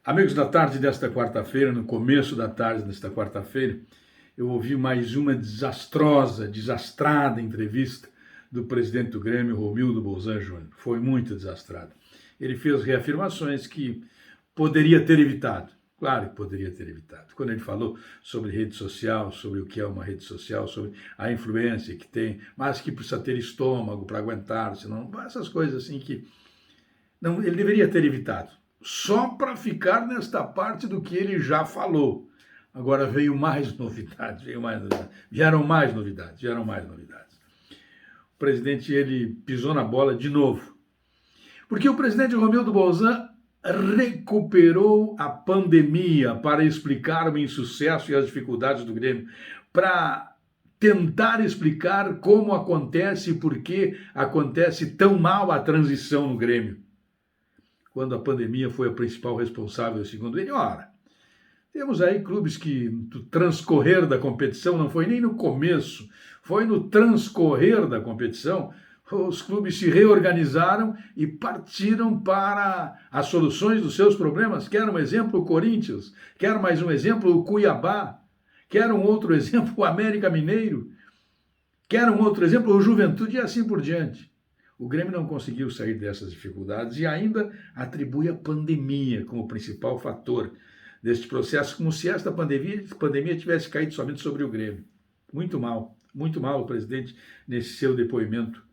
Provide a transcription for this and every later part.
Amigos, da tarde desta quarta-feira, no começo da tarde desta quarta-feira, eu ouvi mais uma desastrada entrevista do presidente do Grêmio, Romildo Bolzan Júnior. Foi muito desastrada. Ele fez reafirmações que poderia ter evitado. Claro que poderia ter evitado. Quando ele falou sobre rede social, sobre o que é uma rede social, sobre a influência que tem, mas que precisa ter estômago para aguentar, senão essas coisas assim que não, ele deveria ter evitado. Só para ficar nesta parte do que ele já falou. Agora veio mais novidades, vieram mais novidades. O presidente, ele pisou na bola de novo. Porque o presidente Romildo Bolzan recuperou a pandemia para explicar o insucesso e as dificuldades do Grêmio, para tentar explicar como acontece e por que acontece tão mal a transição no Grêmio, quando a pandemia foi a principal responsável, segundo ele. Ora, temos aí clubes que no transcorrer da competição, não foi nem no começo, foi no transcorrer da competição, os clubes se reorganizaram e partiram para as soluções dos seus problemas. Quer um exemplo, o Corinthians, quer mais um exemplo, o Cuiabá, quer um outro exemplo, o América Mineiro, quer um outro exemplo, o Juventude, e assim por diante. O Grêmio não conseguiu sair dessas dificuldades e ainda atribui a pandemia como principal fator deste processo, como se esta pandemia tivesse caído somente sobre o Grêmio. Muito mal o presidente nesse seu depoimento.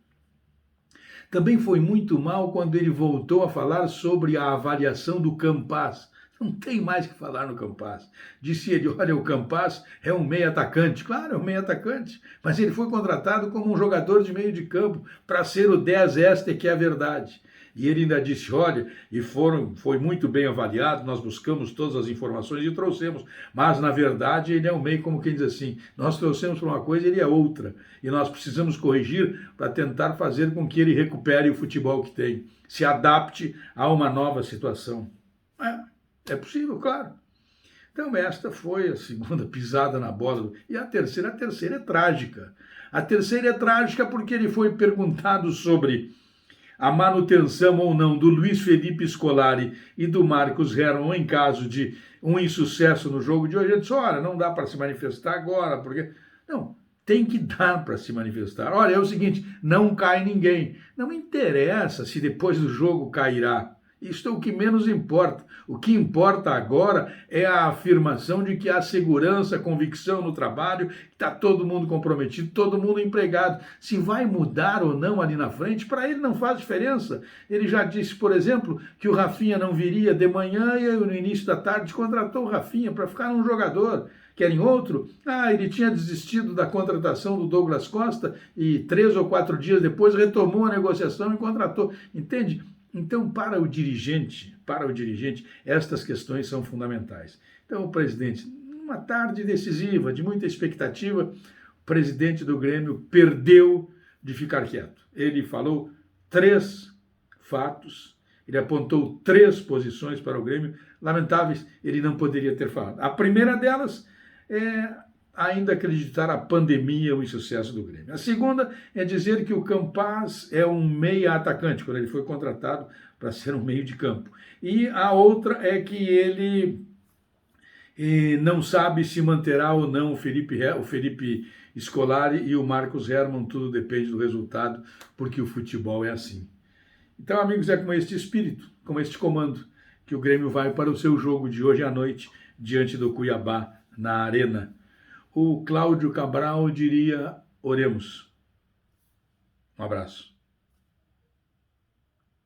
Também foi muito mal quando ele voltou a falar sobre a avaliação do Campaz. Não tem mais que falar no Campaz. Disse ele, olha, o Campaz é um meio atacante. Claro, é um meio atacante, mas ele foi contratado como um jogador de meio de campo para ser o 10, esta é que é a verdade. E ele ainda disse, olha, foi muito bem avaliado, nós buscamos todas as informações e trouxemos, mas na verdade ele é um meio, como quem diz assim, nós trouxemos para uma coisa, ele é outra, e nós precisamos corrigir para tentar fazer com que ele recupere o futebol que tem, se adapte a uma nova situação. É possível, claro. Então esta foi a segunda pisada na bola. E a terceira é trágica. A terceira é trágica porque ele foi perguntado sobre a manutenção ou não do Luiz Felipe Scolari e do Marcos Herrmann em caso de um insucesso no jogo de hoje. Ele disse, olha, não dá para se manifestar agora, porque... Não, tem que dar para se manifestar. Olha, é o seguinte, não cai ninguém. Não interessa se depois do jogo cairá. Isto é o que menos importa. O que importa agora é a afirmação de que há segurança, convicção no trabalho, que está todo mundo comprometido, todo mundo empregado. Se vai mudar ou não ali na frente, para ele não faz diferença. Ele já disse, por exemplo, que o Rafinha não viria de manhã e no início da tarde contratou o Rafinha para ficar um jogador. Querem outro? Ele tinha desistido da contratação do Douglas Costa e 3 ou 4 dias depois retomou a negociação e contratou. Entende? Então, para o dirigente, estas questões são fundamentais. Então, o presidente, numa tarde decisiva, de muita expectativa, o presidente do Grêmio perdeu de ficar quieto. Ele falou 3 fatos, ele apontou 3 posições para o Grêmio, lamentáveis, ele não poderia ter falado. A primeira delas é ainda acreditar a pandemia, o insucesso do Grêmio. A segunda é dizer que o Campaz é um meia atacante, quando ele foi contratado para ser um meio de campo. E a outra é que ele não sabe se manterá ou não o Felipe Scolari e o Marcos Herrmann, tudo depende do resultado, porque o futebol é assim. Então, amigos, é com este espírito, com este comando, que o Grêmio vai para o seu jogo de hoje à noite, diante do Cuiabá, na Arena. O Cláudio Cabral diria, oremos. Um abraço.